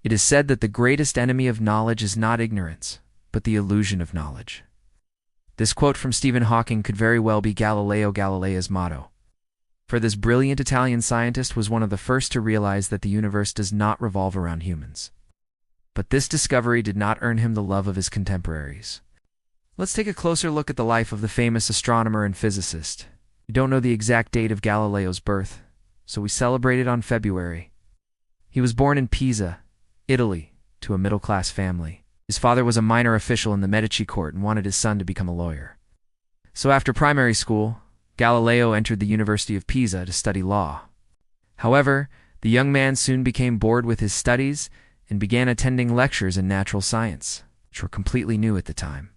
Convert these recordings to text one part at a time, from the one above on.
It is said that the greatest enemy of knowledge is not ignorance, but the illusion of knowledge. This quote from Stephen Hawking could very well be Galileo Galilei's motto. For this brilliant Italian scientist was one of the first to realize that the universe does not revolve around humans. But this discovery did not earn him the love of his contemporaries. Let's take a closer look at the life of the famous astronomer and physicist. We don't know the exact date of Galileo's birth, so we celebrate it on February. He was born in Pisa, Italy, to a middle-class family. His father was a minor official in the Medici court and wanted his son to become a lawyer. So after primary school, Galileo entered the University of Pisa to study law. However, the young man soon became bored with his studies and began attending lectures in natural science, which were completely new at the time.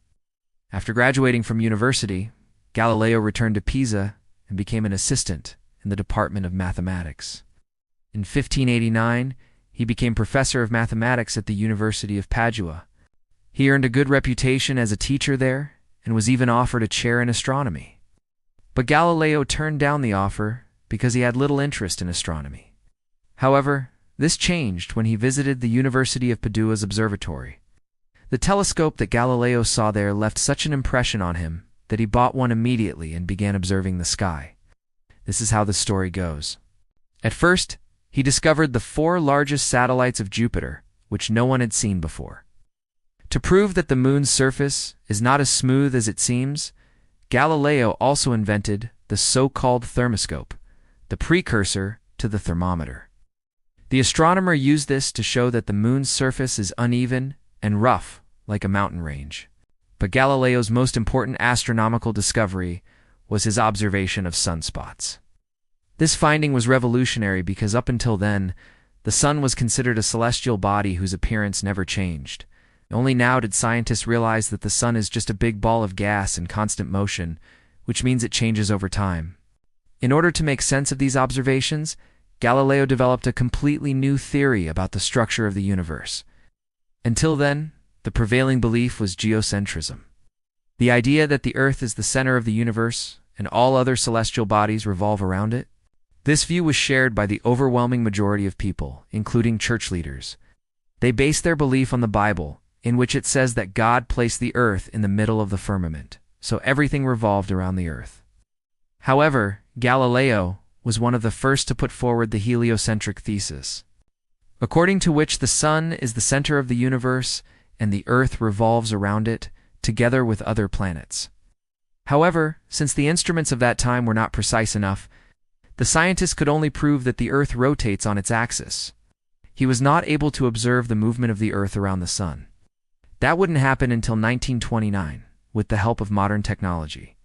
After graduating from university, Galileo returned to Pisa and became an assistant in the Department of Mathematics. In 1589, he became professor of mathematics at the University of Padua. He earned a good reputation as a teacher there and was even offered a chair in astronomy. But Galileo turned down the offer because he had little interest in astronomy. However, this changed when he visited the University of Padua's observatory. The telescope that Galileo saw there left such an impression on him that he bought one immediately and began observing the sky. This is how the story goes. At first, he discovered the 4 largest satellites of Jupiter, which no one had seen before. To prove that the moon's surface is not as smooth as it seems, Galileo also invented the so-called thermoscope, the precursor to the thermometer. The astronomer used this to show that the moon's surface is uneven and rough, like a mountain range. But Galileo's most important astronomical discovery was his observation of sunspots. This finding was revolutionary because up until then, the sun was considered a celestial body whose appearance never changed. Only now did scientists realize that the sun is just a big ball of gas in constant motion, which means it changes over time. In order to make sense of these observations, Galileo developed a completely new theory about the structure of the universe. Until then, the prevailing belief was geocentrism. The idea that the Earth is the center of the universe and all other celestial bodies revolve around it. This view was shared by the overwhelming majority of people, including church leaders. They based their belief on the Bible, in which it says that God placed the earth in the middle of the firmament, so everything revolved around the earth. However, Galileo was one of the first to put forward the heliocentric thesis, according to which the sun is the center of the universe and the earth revolves around it, together with other planets. However, since the instruments of that time were not precise enough, the scientist could only prove that the earth rotates on its axis. He was not able to observe the movement of the earth around the sun. That wouldn't happen until 1929, with the help of modern technology.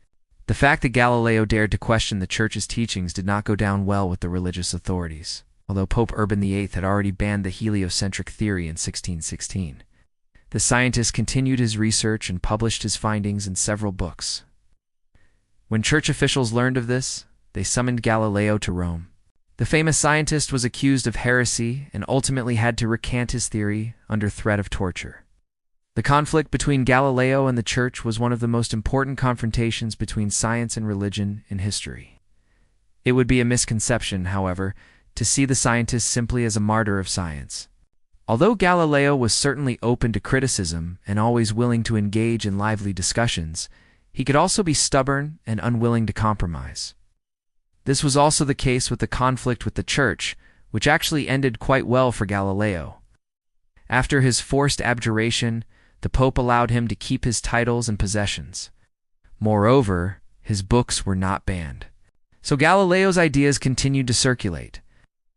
The fact that Galileo dared to question the Church's teachings did not go down well with the religious authorities, although Pope Urban VIII had already banned the heliocentric theory in 1616. The scientist continued his research and published his findings in several books. When church officials learned of this, they summoned Galileo to Rome. The famous scientist was accused of heresy and ultimately had to recant his theory under threat of torture. The conflict between Galileo and the Church was one of the most important confrontations between science and religion in history. It would be a misconception, however, to see the scientist simply as a martyr of science. Although Galileo was certainly open to criticism and always willing to engage in lively discussions, he could also be stubborn and unwilling to compromise. This was also the case with the conflict with the Church, which actually ended quite well for Galileo. After his forced abjuration, the Pope allowed him to keep his titles and possessions. Moreover, his books were not banned. So Galileo's ideas continued to circulate.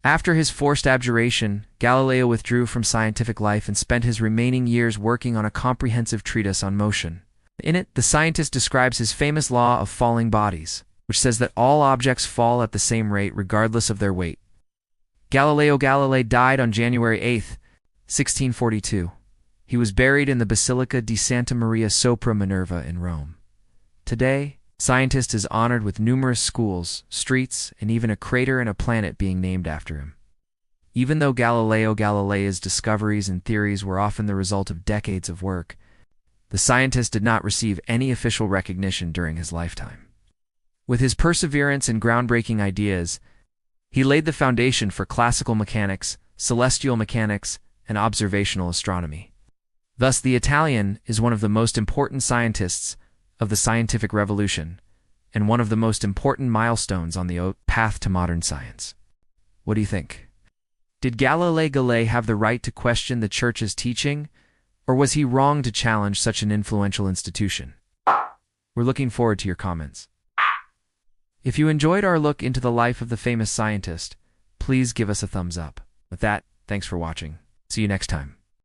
After his forced abjuration, Galileo withdrew from scientific life and spent his remaining years working on a comprehensive treatise on motion. In it, the scientist describes his famous law of falling bodies, which says that all objects fall at the same rate regardless of their weight. Galileo Galilei died on January 8, 1642. He was buried in the Basilica di Santa Maria sopra Minerva in Rome. Today, scientist is honored with numerous schools, streets, and even a crater and a planet being named after him. Even though Galileo Galilei's discoveries and theories were often the result of decades of work, the scientist did not receive any official recognition during his lifetime. With his perseverance and groundbreaking ideas, he laid the foundation for classical mechanics, celestial mechanics, and observational astronomy. Thus, the Italian is one of the most important scientists of the scientific revolution and one of the most important milestones on the path to modern science. What do you think? Did Galileo Galilei have the right to question the Church's teaching, or was he wrong to challenge such an influential institution? We're looking forward to your comments. If you enjoyed our look into the life of the famous scientist, please give us a thumbs up. With that, thanks for watching. See you next time.